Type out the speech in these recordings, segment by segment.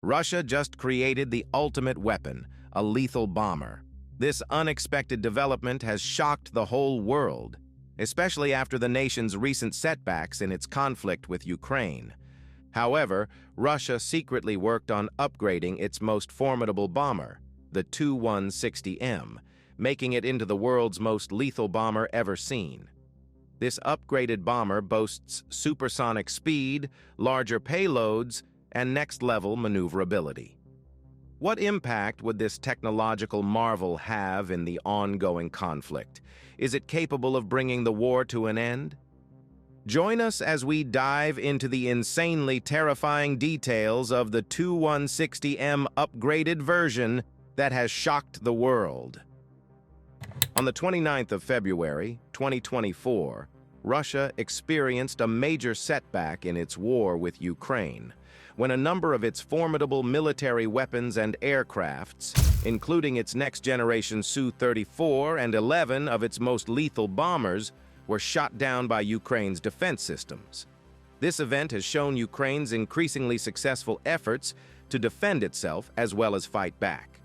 Russia just created the ultimate weapon, a lethal bomber. This unexpected development has shocked the whole world, especially after the nation's recent setbacks in its conflict with Ukraine. However, Russia secretly worked on upgrading its most formidable bomber, the Tu-160M, making it into the world's most lethal bomber ever seen. This upgraded bomber boasts supersonic speed, larger payloads, and next-level maneuverability. What impact would this technological marvel have in the ongoing conflict? Is it capable of bringing the war to an end? Join us as we dive into the insanely terrifying details of the Tu-160M upgraded version that has shocked the world. On the 29th of February, 2024, Russia experienced a major setback in its war with Ukraine, when a number of its formidable military weapons and aircrafts, including its next-generation Su-34 and 11 of its most lethal bombers, were shot down by Ukraine's defense systems. This event has shown Ukraine's increasingly successful efforts to defend itself as well as fight back.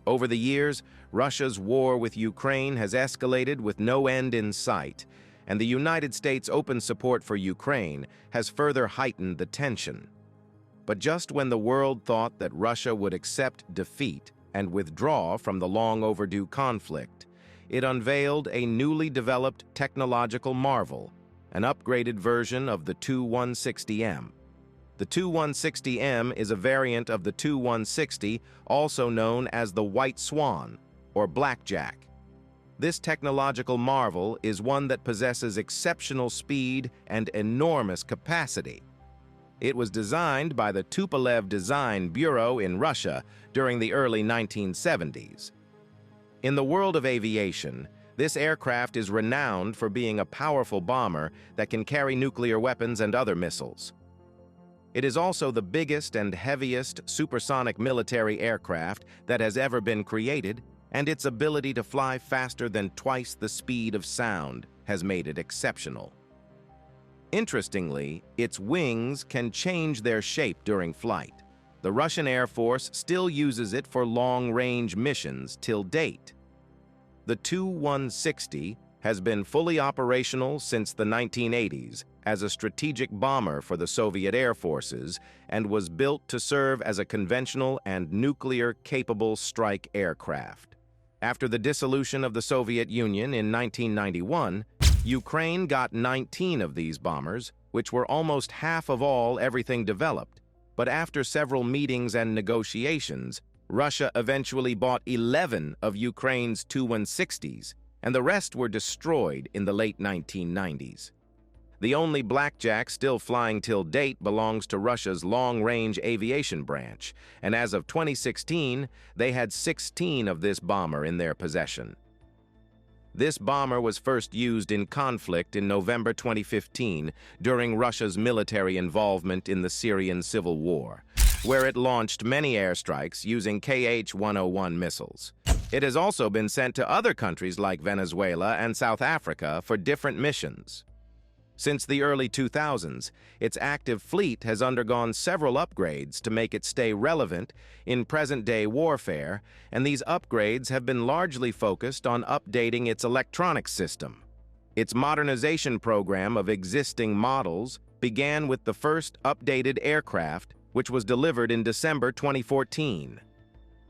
Over the years, Russia's war with Ukraine has escalated with no end in sight, and the United States' open support for Ukraine has further heightened the tension. But just when the world thought that Russia would accept defeat and withdraw from the long-overdue conflict, it unveiled a newly developed technological marvel, an upgraded version of the Tu-160M. The Tu-160M is a variant of the Tu-160, also known as the White Swan, or Blackjack. This technological marvel is one that possesses exceptional speed and enormous capacity. It was designed by the Tupolev Design Bureau in Russia during the early 1970s. In the world of aviation, this aircraft is renowned for being a powerful bomber that can carry nuclear weapons and other missiles. It is also the biggest and heaviest supersonic military aircraft that has ever been created, and its ability to fly faster than twice the speed of sound has made it exceptional. Interestingly, its wings can change their shape during flight. The Russian Air Force still uses it for long-range missions till date. The Tu-160 has been fully operational since the 1980s as a strategic bomber for the Soviet Air Forces and was built to serve as a conventional and nuclear-capable strike aircraft. After the dissolution of the Soviet Union in 1991, Ukraine got 19 of these bombers, which were almost half of all everything developed. But after several meetings and negotiations, Russia eventually bought 11 of Ukraine's Tu-160s, and the rest were destroyed in the late 1990s. The only Blackjack still flying till date belongs to Russia's long-range aviation branch, and as of 2016, they had 16 of this bomber in their possession. This bomber was first used in conflict in November 2015 during Russia's military involvement in the Syrian civil war, where it launched many airstrikes using Kh-101 missiles. It has also been sent to other countries like Venezuela and South Africa for different missions. Since the early 2000s, its active fleet has undergone several upgrades to make it stay relevant in present-day warfare, and these upgrades have been largely focused on updating its electronics system. Its modernization program of existing models began with the first updated aircraft, which was delivered in December 2014.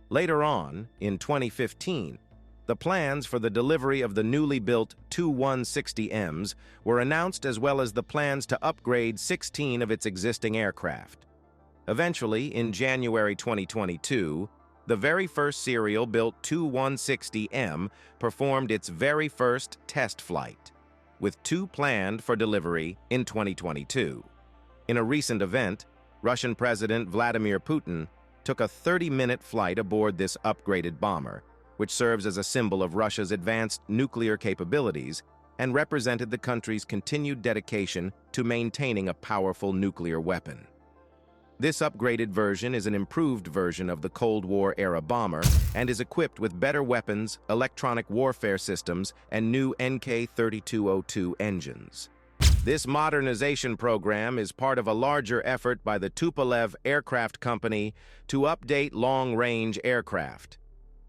Later on, in 2015, the plans for the delivery of the newly built Tu-160Ms were announced, as well as the plans to upgrade 16 of its existing aircraft. Eventually, in January 2022, the very first serial-built Tu-160M performed its very first test flight, with 2 planned for delivery in 2022. In a recent event, Russian President Vladimir Putin took a 30-minute flight aboard this upgraded bomber, which serves as a symbol of Russia's advanced nuclear capabilities and represented the country's continued dedication to maintaining a powerful nuclear weapon. This upgraded version is an improved version of the Cold War-era bomber and is equipped with better weapons, electronic warfare systems, and new NK-3202 engines. This modernization program is part of a larger effort by the Tupolev Aircraft Company to update long-range aircraft.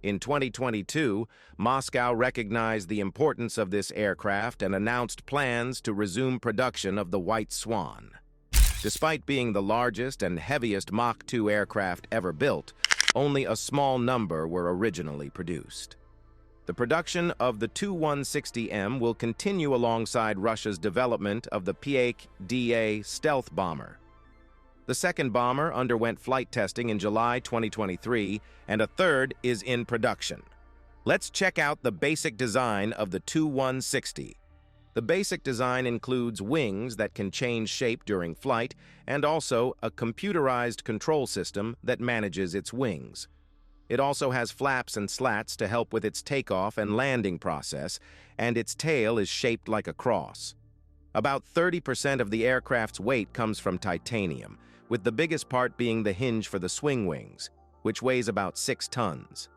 In 2022, Moscow recognized the importance of this aircraft and announced plans to resume production of the White Swan. Despite being the largest and heaviest Mach 2 aircraft ever built, only a small number were originally produced. The production of the Tu-160M will continue alongside Russia's development of the Payloads stealth bomber. The second bomber underwent flight testing in July 2023, and a third is in production. Let's check out the basic design of the Tu-160. The basic design includes wings that can change shape during flight and also a computerized control system that manages its wings. It also has flaps and slats to help with its takeoff and landing process, and its tail is shaped like a cross. About 30% of the aircraft's weight comes from titanium, with the biggest part being the hinge for the swing wings, which weighs about 6 tons.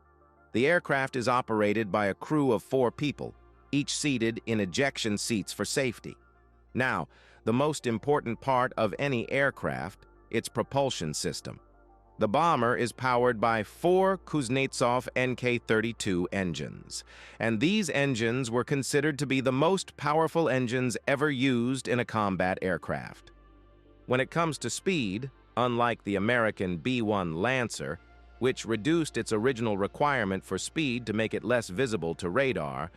The aircraft is operated by a crew of 4 people, each seated in ejection seats for safety. Now, the most important part of any aircraft, its propulsion system. The bomber is powered by 4 Kuznetsov NK-32 engines, and these engines were considered to be the most powerful engines ever used in a combat aircraft. When it comes to speed, unlike the American B-1 Lancer, which reduced its original requirement for speed to make it less visible to radar,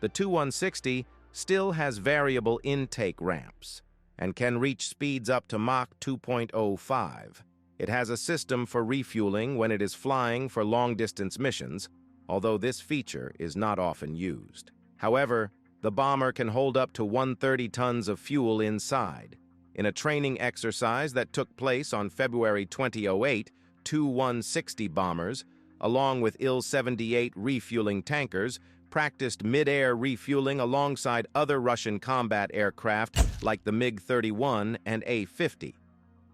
the Tu-160 still has variable intake ramps and can reach speeds up to Mach 2.05. It has a system for refueling when it is flying for long-distance missions, although this feature is not often used. However, the bomber can hold up to 130 tons of fuel inside. In a training exercise that took place on February 2008, Tu-160 bombers, along with Il-78 refueling tankers, practiced mid-air refueling alongside other Russian combat aircraft like the MiG-31 and A-50.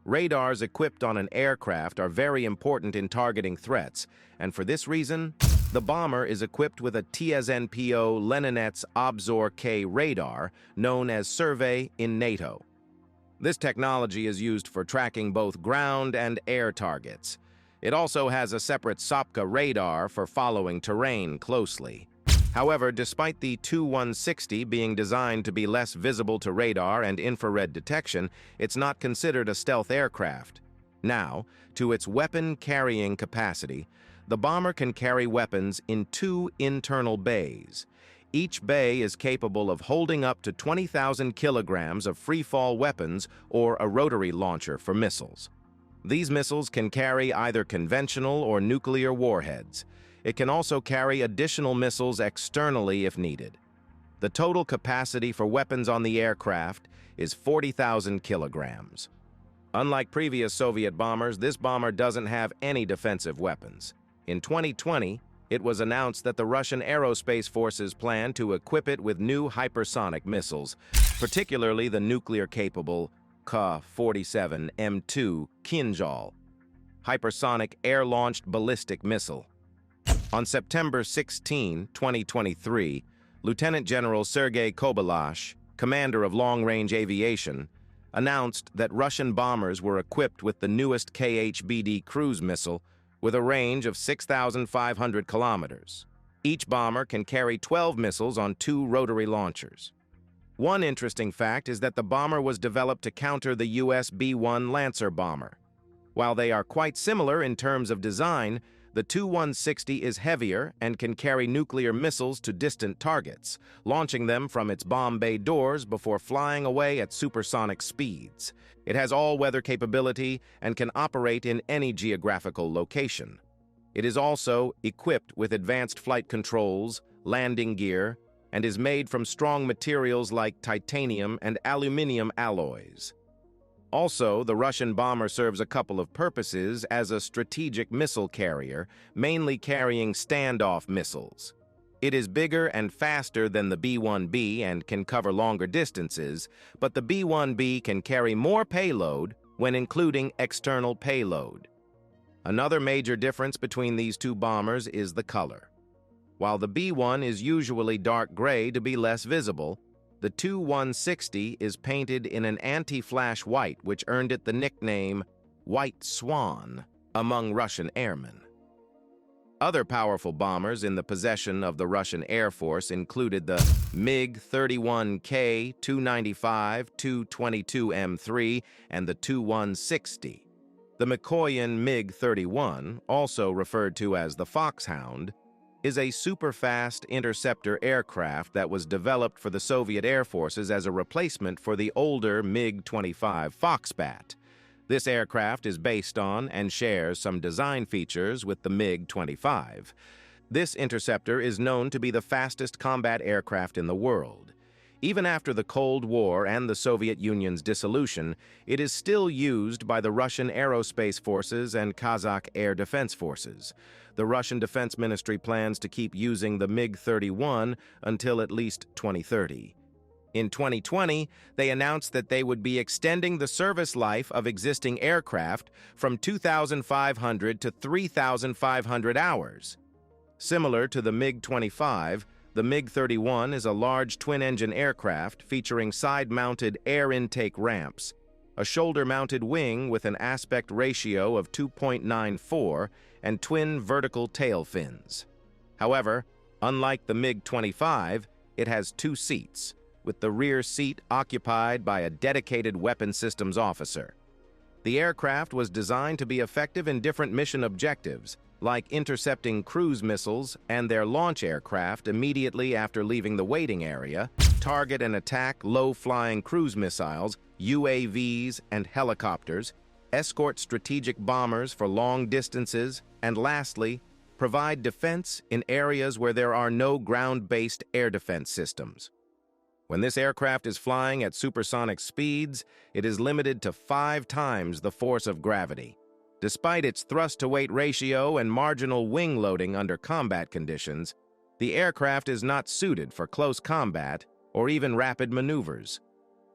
Radars equipped on an aircraft are very important in targeting threats, and for this reason, the bomber is equipped with a TSNPO Leninets Obzor-K radar, known as Survey in NATO. This technology is used for tracking both ground and air targets. It also has a separate Sopka radar for following terrain closely. However, despite the Tu-160 being designed to be less visible to radar and infrared detection, it's not considered a stealth aircraft. Now, to its weapon-carrying capacity, the bomber can carry weapons in 2 internal bays. Each bay is capable of holding up to 20,000 kilograms of free-fall weapons or a rotary launcher for missiles. These missiles can carry either conventional or nuclear warheads. It can also carry additional missiles externally if needed. The total capacity for weapons on the aircraft is 40,000 kilograms. Unlike previous Soviet bombers, this bomber doesn't have any defensive weapons. In 2020, it was announced that the Russian Aerospace Forces plan to equip it with new hypersonic missiles, particularly the nuclear-capable Ka-47M2 Kinzhal, hypersonic air-launched ballistic missile. On September 16, 2023, Lieutenant General Sergei Kobelash, commander of long-range aviation, announced that Russian bombers were equipped with the newest KH-BD cruise missile with a range of 6,500 kilometers. Each bomber can carry 12 missiles on 2 rotary launchers. One interesting fact is that the bomber was developed to counter the US B-1 Lancer bomber. While they are quite similar in terms of design, the Tu-160 is heavier and can carry nuclear missiles to distant targets, launching them from its bomb bay doors before flying away at supersonic speeds. It has all-weather capability and can operate in any geographical location. It is also equipped with advanced flight controls, landing gear, and is made from strong materials like titanium and aluminum alloys. Also, the Russian bomber serves a couple of purposes as a strategic missile carrier, mainly carrying standoff missiles. It is bigger and faster than the B-1B and can cover longer distances, but the B-1B can carry more payload when including external payload. Another major difference between these two bombers is the color. While the B-1 is usually dark gray to be less visible, The Tu-160 is painted in an anti-flash white, which earned it the nickname White Swan among Russian airmen. Other powerful bombers in the possession of the Russian Air Force included the MiG-31K, Tu-95, Tu-22M3, and the Tu-160. The Mikoyan MiG-31, also referred to as the Foxhound, is a super-fast interceptor aircraft that was developed for the Soviet Air Forces as a replacement for the older MiG-25 Foxbat. This aircraft is based on and shares some design features with the MiG-25. This interceptor is known to be the fastest combat aircraft in the world. Even after the Cold War and the Soviet Union's dissolution, it is still used by the Russian Aerospace Forces and Kazakh Air Defense Forces. The Russian Defense Ministry plans to keep using the MiG-31 until at least 2030. In 2020, they announced that they would be extending the service life of existing aircraft from 2,500 to 3,500 hours. Similar to the MiG-25, the MiG-31 is a large twin-engine aircraft featuring side-mounted air intake ramps, a shoulder-mounted wing with an aspect ratio of 2.94, and twin vertical tail fins. However, unlike the MiG-25, it has two seats, with the rear seat occupied by a dedicated weapons systems officer. The aircraft was designed to be effective in different mission objectives, like intercepting cruise missiles and their launch aircraft immediately after leaving the waiting area, target and attack low-flying cruise missiles, UAVs, and helicopters, escort strategic bombers for long distances, and lastly, provide defense in areas where there are no ground-based air defense systems. When this aircraft is flying at supersonic speeds, it is limited to 5 times the force of gravity. Despite its thrust-to-weight ratio and marginal wing loading under combat conditions, the aircraft is not suited for close combat or even rapid maneuvers.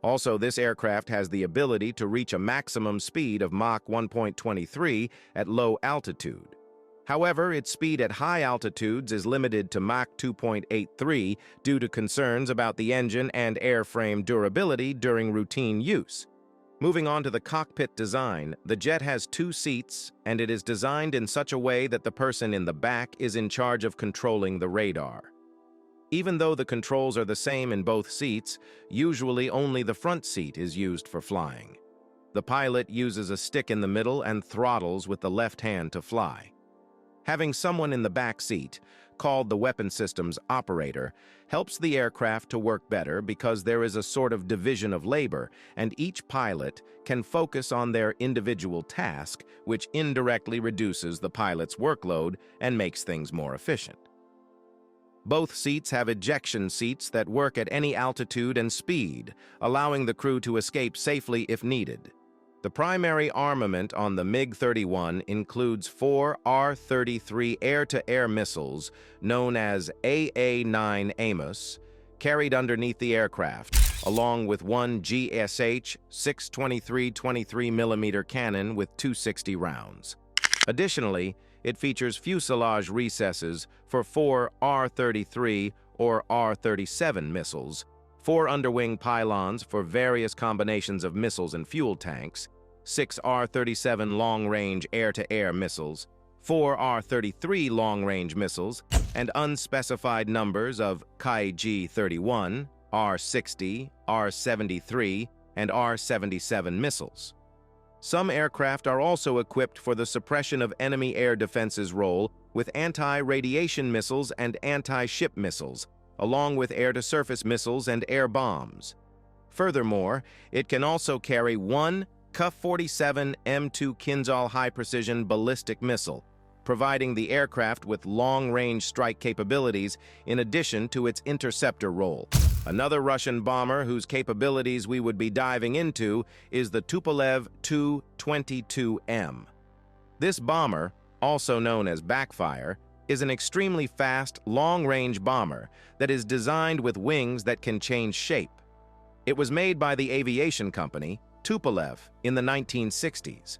Also, this aircraft has the ability to reach a maximum speed of Mach 1.23 at low altitude. However, its speed at high altitudes is limited to Mach 2.83 due to concerns about the engine and airframe durability during routine use. Moving on to the cockpit design, the jet has 2 seats, and it is designed in such a way that the person in the back is in charge of controlling the radar. Even though the controls are the same in both seats, usually only the front seat is used for flying. The pilot uses a stick in the middle and throttles with the left hand to fly. Having someone in the back seat, called the weapon systems operator, helps the aircraft to work better because there is a sort of division of labor, and each pilot can focus on their individual task, which indirectly reduces the pilot's workload and makes things more efficient. Both seats have ejection seats that work at any altitude and speed, allowing the crew to escape safely if needed. The primary armament on the MiG-31 includes 4 R-33 air-to-air missiles known as AA-9 Amos, carried underneath the aircraft, along with 1 GSH 623 23mm cannon with 260 rounds. Additionally, it features fuselage recesses for 4 R-33 or R-37 missiles, 4 underwing pylons for various combinations of missiles and fuel tanks, 6 R-37 long-range air-to-air missiles, 4 R-33 long-range missiles, and unspecified numbers of Kaiji-31, R-60, R-73, and R-77 missiles. Some aircraft are also equipped for the suppression of enemy air defenses role with anti-radiation missiles and anti-ship missiles, along with air-to-surface missiles and air bombs. Furthermore, it can also carry 1 Ka-47 M2 Kinzhal high-precision ballistic missile, providing the aircraft with long-range strike capabilities in addition to its interceptor role. Another Russian bomber whose capabilities we would be diving into is the Tupolev Tu-160M. This bomber, also known as Backfire, is an extremely fast, long-range bomber that is designed with wings that can change shape. It was made by the aviation company Tupolev in the 1960s.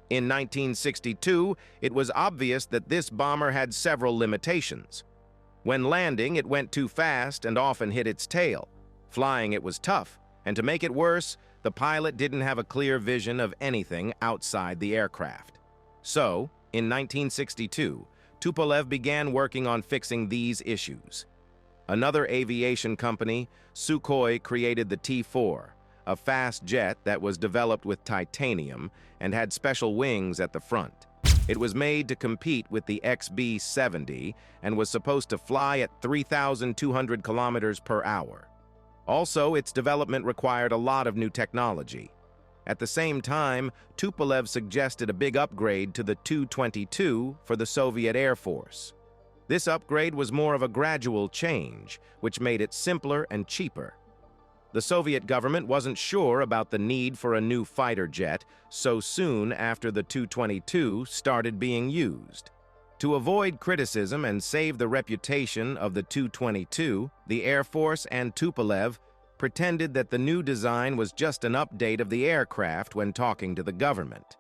In 1962, it was obvious that this bomber had several limitations. When landing, it went too fast and often hit its tail. Flying it was tough, and to make it worse, the pilot didn't have a clear vision of anything outside the aircraft. So, in 1962, Tupolev began working on fixing these issues. Another aviation company, Sukhoi, created the T-4, a fast jet that was developed with titanium and had special wings at the front. It was made to compete with the XB-70 and was supposed to fly at 3,200 kilometers per hour. Also, its development required a lot of new technology. At the same time, Tupolev suggested a big upgrade to the Tu-160M for the Soviet Air Force. This upgrade was more of a gradual change, which made it simpler and cheaper. The Soviet government wasn't sure about the need for a new fighter jet so soon after the Tu-160M started being used. To avoid criticism and save the reputation of the Tu-160M, the Air Force and Tupolev pretended that the new design was just an update of the aircraft when talking to the government.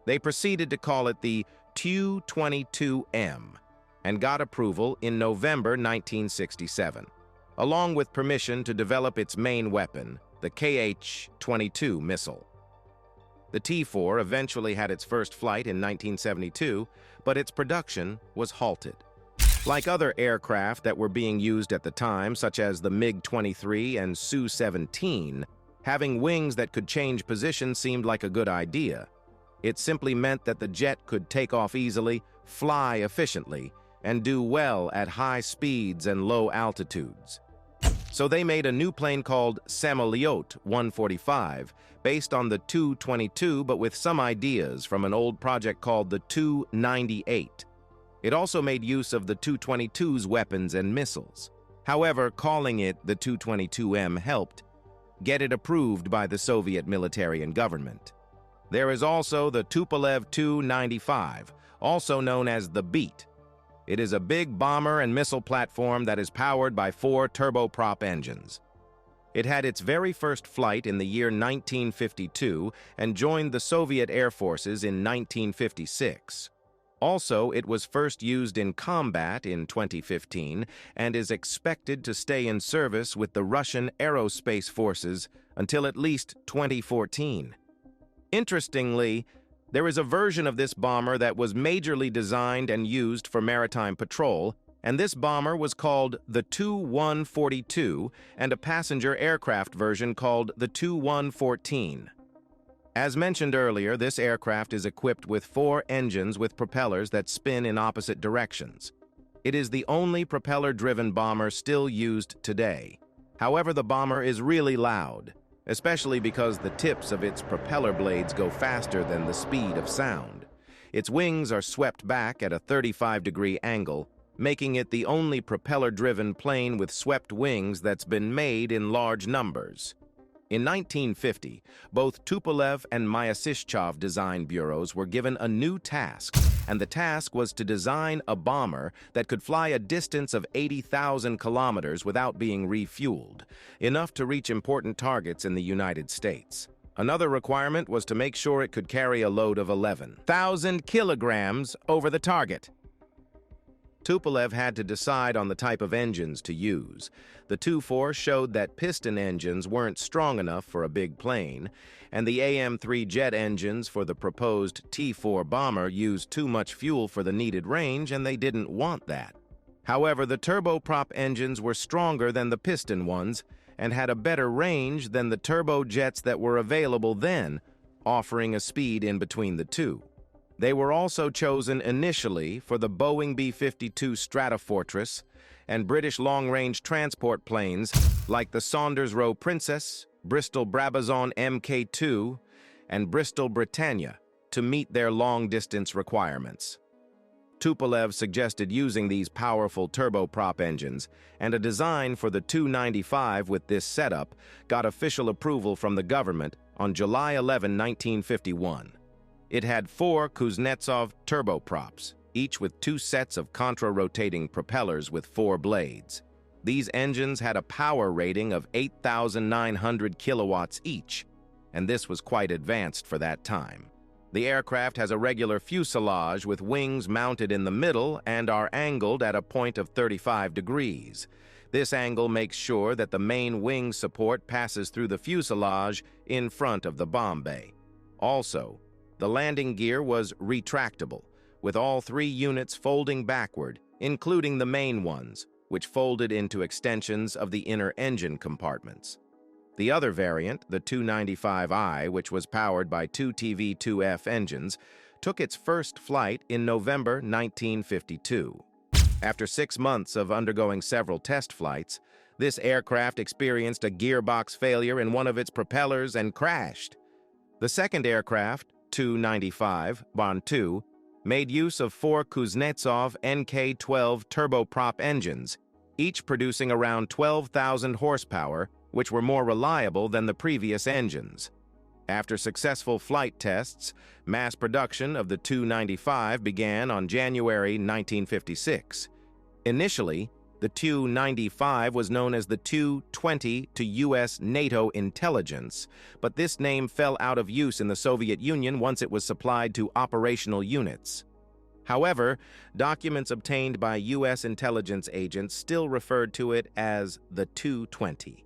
They proceeded to call it the Tu-160M and got approval in November 1967, along with permission to develop its main weapon, the Kh-22 missile. The T-4 eventually had its first flight in 1972, but its production was halted. Like other aircraft that were being used at the time, such as the MiG-23 and Su-17, having wings that could change position seemed like a good idea. It simply meant that the jet could take off easily, fly efficiently, and do well at high speeds and low altitudes. So they made a new plane called Samolyot 145, based on the Tu-160 but with some ideas from an old project called the Tu-98. It also made use of the Tu-160's weapons and missiles. However, calling it the Tu-160M helped get it approved by the Soviet military and government. There is also the Tupolev Tu-95, also known as the Beat. It is a big bomber and missile platform that is powered by 4 turboprop engines. It had its very first flight in the year 1952 and joined the Soviet Air Forces in 1956. Also, it was first used in combat in 2015 and is expected to stay in service with the Russian Aerospace Forces until at least 2014. Interestingly, there is a version of this bomber that was majorly designed and used for maritime patrol, and this bomber was called the Tu-142 and a passenger aircraft version called the Tu-114. As mentioned earlier, this aircraft is equipped with 4 engines with propellers that spin in opposite directions. It is the only propeller-driven bomber still used today. However, the bomber is really loud, especially because the tips of its propeller blades go faster than the speed of sound. Its wings are swept back at a 35-degree angle, making it the only propeller-driven plane with swept wings that's been made in large numbers. In 1950, both Tupolev and Myasishchev design bureaus were given a new task, and the task was to design a bomber that could fly a distance of 80,000 kilometers without being refueled, enough to reach important targets in the United States. Another requirement was to make sure it could carry a load of 11,000 kilograms over the target. Tupolev had to decide on the type of engines to use. The Tu-4 showed that piston engines weren't strong enough for a big plane, and the AM-3 jet engines for the proposed T-4 bomber used too much fuel for the needed range, and they didn't want that. However, the turboprop engines were stronger than the piston ones and had a better range than the turbojets that were available then, offering a speed in between the two. They were also chosen initially for the Boeing B-52 Stratofortress and British long-range transport planes like the Saunders-Roe Princess, Bristol Brabazon Mk2, and Bristol Britannia to meet their long-distance requirements. Tupolev suggested using these powerful turboprop engines, and a design for the Tu-95 with this setup got official approval from the government on July 11, 1951. It had 4 Kuznetsov turboprops, each with 2 sets of contra-rotating propellers with 4 blades. These engines had a power rating of 8,900 kilowatts each, and this was quite advanced for that time. The aircraft has a regular fuselage with wings mounted in the middle and are angled at a point of 35 degrees. This angle makes sure that the main wing support passes through the fuselage in front of the bomb bay. Also, the landing gear was retractable, with all 3 units folding backward, including the main ones, which folded into extensions of the inner engine compartments. The other variant, the Tu-160M, which was powered by 2 TV-2F engines, took its first flight in November 1952. After 6 months of undergoing several test flights, this aircraft experienced a gearbox failure in one of its propellers and crashed. The second aircraft, Tu-95 Bon-2, made use of 4 Kuznetsov NK-12 turboprop engines, each producing around 12,000 horsepower, which were more reliable than the previous engines. After successful flight tests, mass production of the Tu-95 began on January 1956. Initially, the Tu-95 was known as the Tu-20 to U.S. NATO intelligence, but this name fell out of use in the Soviet Union once it was supplied to operational units. However, documents obtained by U.S. intelligence agents still referred to it as the Tu-20.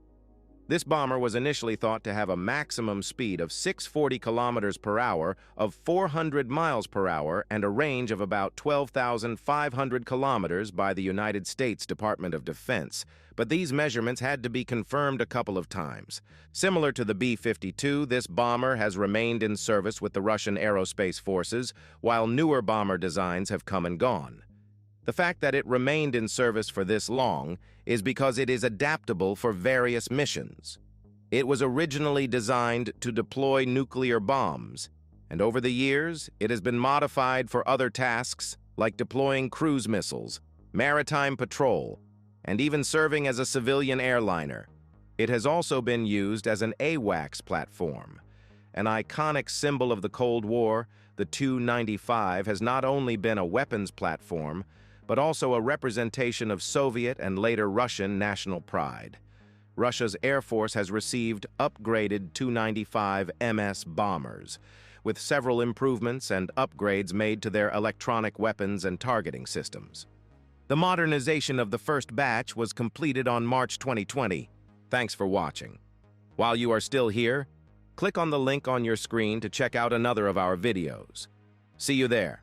This bomber was initially thought to have a maximum speed of 640 kilometers per hour, of 400 miles per hour, and a range of about 12,500 kilometers by the United States Department of Defense, but these measurements had to be confirmed a couple of times. Similar to the B-52, this bomber has remained in service with the Russian Aerospace Forces, while newer bomber designs have come and gone. The fact that it remained in service for this long is because it is adaptable for various missions. It was originally designed to deploy nuclear bombs, and over the years, it has been modified for other tasks like deploying cruise missiles, maritime patrol, and even serving as a civilian airliner. It has also been used as an AWACS platform. An iconic symbol of the Cold War, the Tu-95 has not only been a weapons platform, but also a representation of Soviet and later Russian national pride. Russia's Air Force has received upgraded Tu-95MS bombers, with several improvements and upgrades made to their electronic weapons and targeting systems. The modernization of the first batch was completed on March 2020. Thanks for watching. While you are still here, click on the link on your screen to check out another of our videos. See you there.